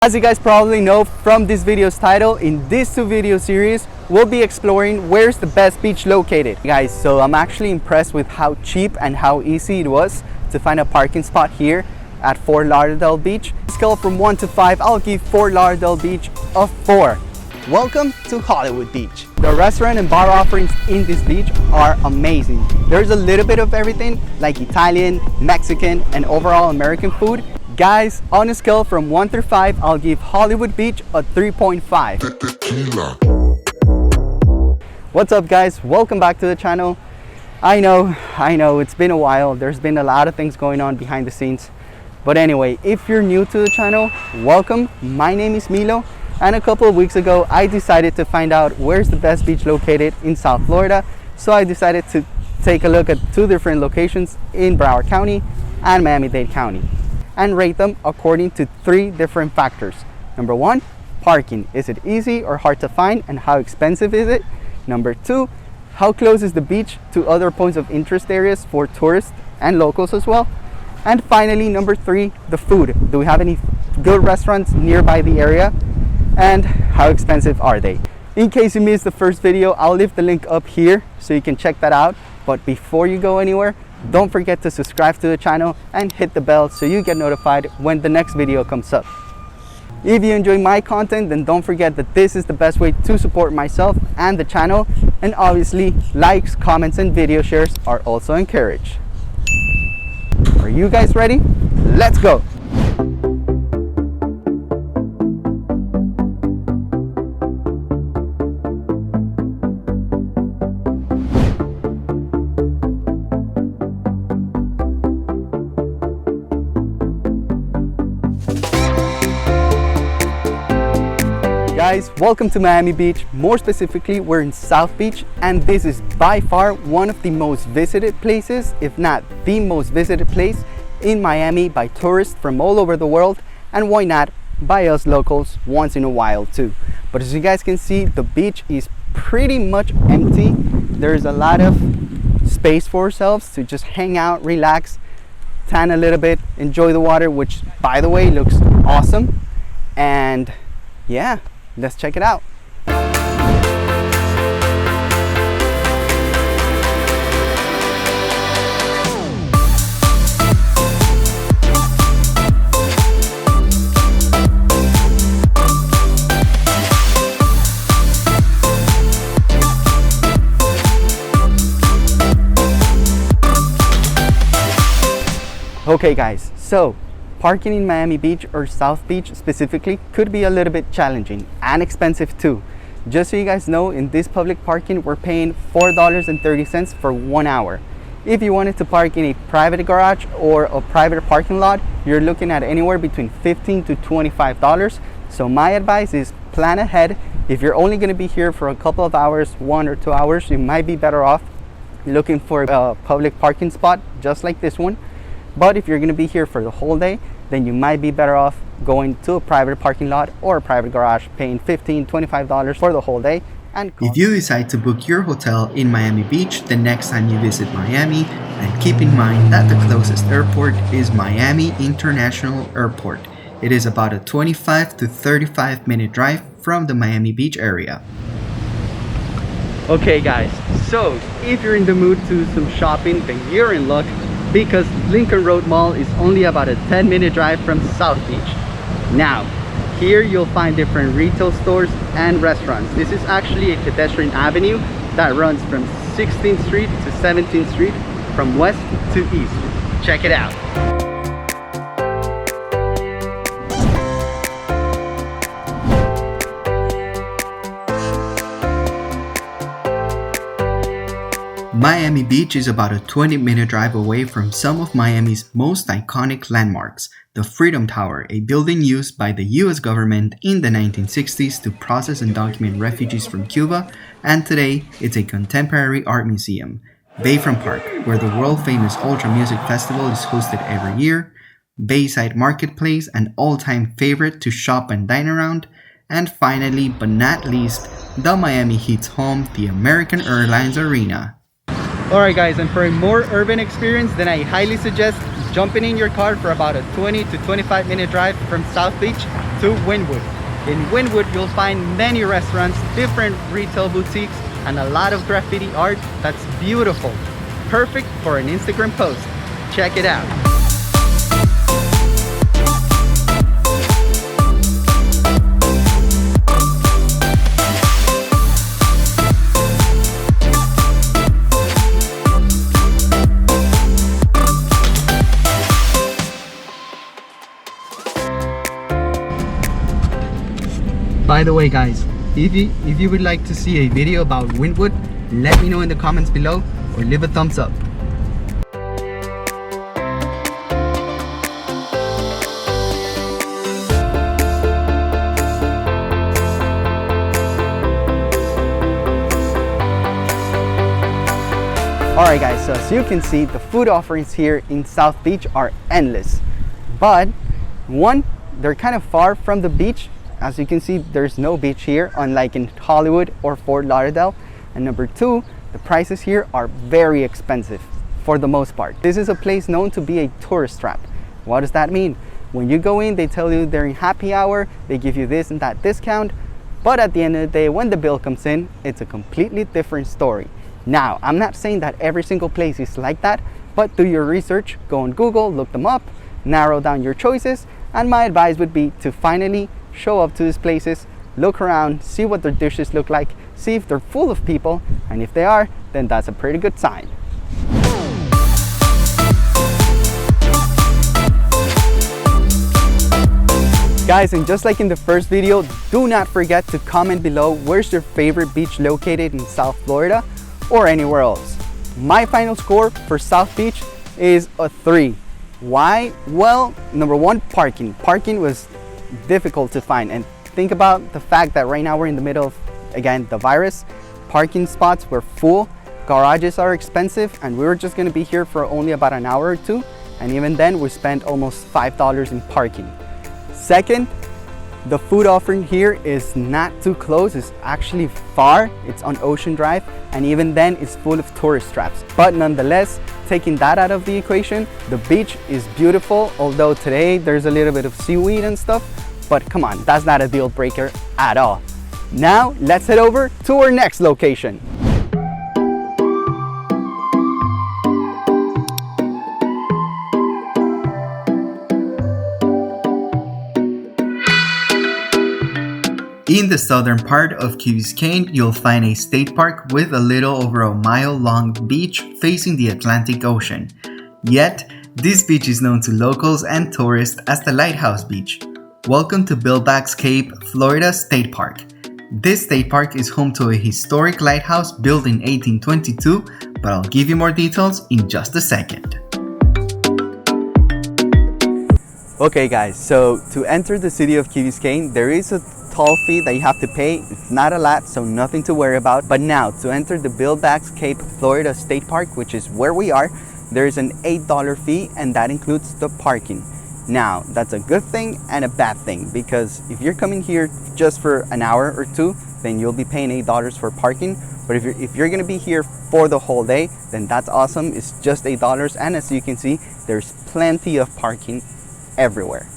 As you guys probably know from this video's title, in this two-video series, we'll be exploring where's the best beach located. Guys, so I'm actually impressed with how cheap and how easy it was to find a parking spot here at Fort Lauderdale Beach. Scale from 1 to 5, I'll give Fort Lauderdale Beach a 4. Welcome to Hollywood Beach. The restaurant and bar offerings in this beach are amazing. There's a little bit of everything like Italian, Mexican, and overall American food. Guys, on a scale from 1 through 5, I'll give Hollywood Beach a 3.5. What's up guys? Welcome back to the channel. I know, it's been a while. There's been a lot of things going on behind the scenes. But anyway, if you're new to the channel, welcome. My name is Milo. And a couple of weeks ago, I decided to find out where's the best beach located in South Florida. So I decided to take a look at two different locations in Broward County and Miami-Dade County, and rate them according to 3 different factors. Number 1, parking. Is it easy or hard to find, and how expensive is it? Number 2, how close is the beach to other points of interest areas for tourists and locals as well? And finally, number 3, the food. Do we have any good restaurants nearby the area? And how expensive are they? In case you missed the first video, I'll leave the link up here so you can check that out. But before you go anywhere, don't forget to subscribe to the channel and hit the bell so you get notified when the next video comes up. If you enjoy my content, then don't forget that this is the best way to support myself and the channel. And obviously, likes, comments, and video shares are also encouraged. Are you guys ready? Let's go! Guys, welcome to Miami Beach. More specifically, we're in South Beach, and this is by far one of the most visited places, if not the most visited place in Miami by tourists from all over the world, and why not by us locals once in a while too. But as you guys can see, the beach is pretty much empty. There's a lot of space for ourselves to just hang out, relax, tan a little bit, enjoy the water, which by the way looks awesome. And yeah, let's check it out. Okay guys, so parking in Miami Beach or South Beach specifically could be a little bit challenging and expensive too. Just so you guys know, in this public parking, we're paying $4.30 for 1 hour. If you wanted to park in a private garage or a private parking lot, you're looking at anywhere between $15 to $25. So my advice is plan ahead. If you're only going to be here for a couple of hours, 1 or 2 hours, you might be better off looking for a public parking spot just like this one. But if you're going to be here for the whole day, then you might be better off going to a private parking lot or a private garage, paying $15, $25 for the whole day. And if you decide to book your hotel in Miami Beach the next time you visit Miami, then keep in mind that the closest airport is Miami International Airport. It is about a 25 to 35 minute drive from the Miami Beach area. Okay guys, so if you're in the mood to do some shopping, then you're in luck, because Lincoln Road Mall is only about a 10-minute drive from South Beach. Now, here you'll find different retail stores and restaurants. This is actually a pedestrian avenue that runs from 16th Street to 17th Street, from west to east. Check it out. Miami Beach is about a 20-minute drive away from some of Miami's most iconic landmarks, the Freedom Tower, a building used by the US government in the 1960s to process and document refugees from Cuba, and today it's a contemporary art museum. Bayfront Park, where the world-famous Ultra Music Festival is hosted every year, Bayside Marketplace, an all-time favorite to shop and dine around, and finally, but not least, the Miami Heat's home, the American Airlines Arena. Alright guys, and for a more urban experience, then I highly suggest jumping in your car for about a 20 to 25 minute drive from South Beach to Wynwood. In Wynwood, you'll find many restaurants, different retail boutiques, and a lot of graffiti art that's beautiful. Perfect for an Instagram post. Check it out. By the way guys, if you would like to see a video about Wynwood, let me know in the comments below or leave a thumbs up. Alright guys, so as you can see, the food offerings here in South Beach are endless. But one, they're kind of far from the beach. As you can see, there's no beach here, unlike in Hollywood or Fort Lauderdale. And number two, the prices here are very expensive for the most part. This is a place known to be a tourist trap. What does that mean? When you go in, they tell you during happy hour, they give you this and that discount. But at the end of the day, when the bill comes in, it's a completely different story. Now, I'm not saying that every single place is like that, but do your research, go on Google, look them up, narrow down your choices, and my advice would be to finally show up to these places, look around, see what their dishes look like, see if they're full of people, and if they are, then that's a pretty good sign. Guys, and just like in the first video, do not forget to comment below where's your favorite beach located in South Florida or anywhere else. My final score for South Beach is a 3. Why? Well, number one, parking. Parking was difficult to find, and think about the fact that right now we're in the middle of, again, the virus. Parking spots were full, garages are expensive, and we were just going to be here for only about an hour or two, and even then we spent almost $5 in parking. Second, the food offering here is not too close, it's actually far, it's on Ocean Drive, and even then it's full of tourist traps. But nonetheless, taking that out of the equation, the beach is beautiful, although today there's a little bit of seaweed and stuff, but come on, that's not a deal breaker at all. Now, let's head over to our next location. In the southern part of Key Biscayne, you'll find a state park with a little over a mile-long beach facing the Atlantic Ocean. Yet, this beach is known to locals and tourists as the Lighthouse Beach. Welcome to Billback's Cape, Florida State Park. This state park is home to a historic lighthouse built in 1822, but I'll give you more details in just a second. Okay guys, so to enter the city of Key Biscayne, there is a toll fee that you have to pay. It's not a lot, so nothing to worry about. But now, to enter the Billback's Cape, Florida State Park, which is where we are, there's an $8 fee, and that includes the parking. Now, that's a good thing and a bad thing, because if you're coming here just for an hour or two, then you'll be paying $8 for parking. But if you're gonna be here for the whole day, then that's awesome. It's just $8, and as you can see, there's plenty of parking everywhere.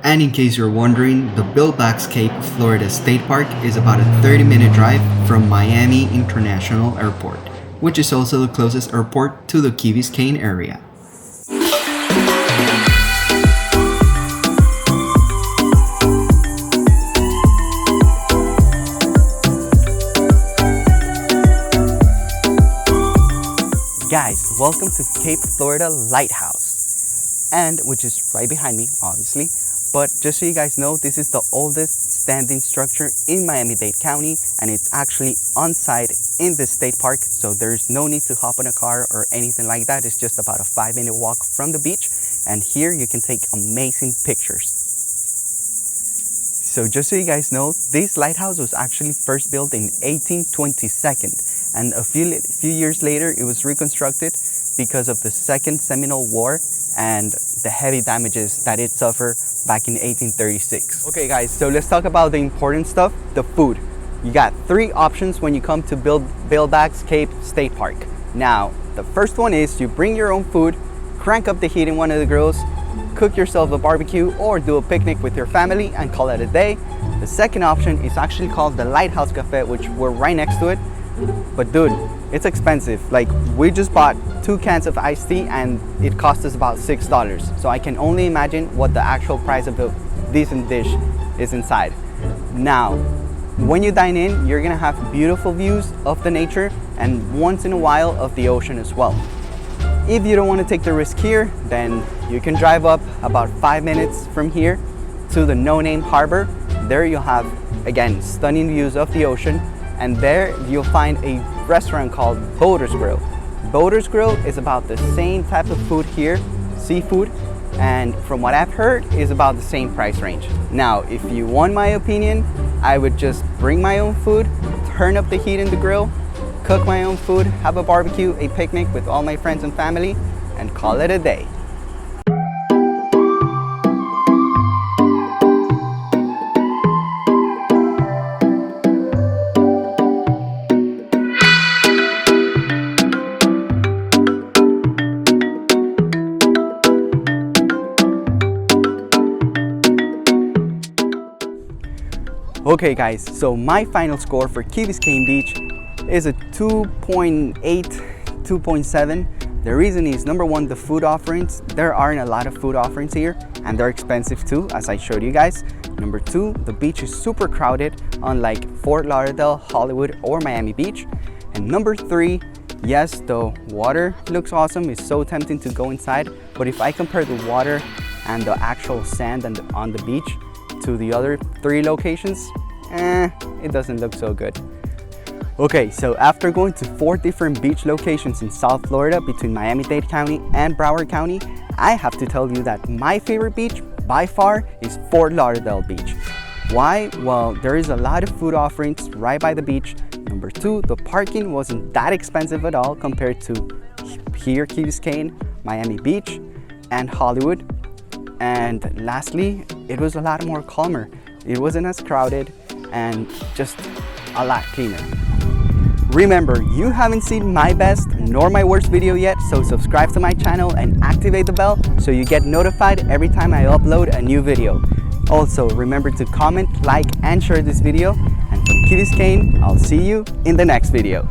And in case you're wondering, the Billback's Cape, Florida State Park is about a 30-minute drive from Miami International Airport, which is also the closest airport to the Key Biscayne area. Guys, welcome to Cape Florida Lighthouse, and which is right behind me, obviously. But just so you guys know, this is the oldest standing structure in Miami-Dade County, and it's actually on site in the state park, so there's no need to hop in a car or anything like that. It's just about a 5-minute walk from the beach, and here you can take amazing pictures. So just so you guys know, this lighthouse was actually first built in 1822, and a few years later it was reconstructed because of the Second Seminole War and the heavy damages that it suffered back in 1836. Okay guys, so let's talk about the important stuff, the food. You got 3 options when you come to Billback's Cape State Park. Now, the first one is you bring your own food, crank up the heat in one of the grills, cook yourself a barbecue or do a picnic with your family and call it a day. The second option is actually called the Lighthouse Cafe, which we're right next to it. But dude, it's expensive. Like, we just bought 2 cans of iced tea and it cost us about $6. So I can only imagine what the actual price of a decent dish is inside. Now, when you dine in, you're gonna have beautiful views of the nature and once in a while of the ocean as well. If you don't want to take the risk here, then you can drive up about 5 minutes from here to the No Name Harbor. There you'll have, again, stunning views of the ocean, and there you'll find a restaurant called Boater's Grill. Boater's Grill is about the same type of food here, seafood, and from what I've heard is about the same price range. Now, if you want my opinion, I would just bring my own food, turn up the heat in the grill, cook my own food, have a barbecue, a picnic with all my friends and family, and call it a day. Okay guys, so my final score for Key Biscayne Beach is a 2.8, 2.7. The reason is, number one, the food offerings. There aren't a lot of food offerings here and they're expensive too, as I showed you guys. Number two, the beach is super crowded, unlike Fort Lauderdale, Hollywood, or Miami Beach. And number three, yes, the water looks awesome. It's so tempting to go inside, but if I compare the water and the actual sand on the beach to the other 3 locations, it doesn't look so good. Okay, so after going to 4 different beach locations in South Florida between Miami-Dade County and Broward County, I have to tell you that my favorite beach by far is Fort Lauderdale Beach. Why? Well, there is a lot of food offerings right by the beach. Number 2, the parking wasn't that expensive at all compared to here, Key Biscayne, Miami Beach, and Hollywood. And lastly, it was a lot more calmer. It wasn't as crowded and just a lot cleaner. Remember, you haven't seen my best nor my worst video yet, so subscribe to my channel and activate the bell so you get notified every time I upload a new video. Also, remember to comment, like, and share this video. And from Key Biscayne, I'll see you in the next video.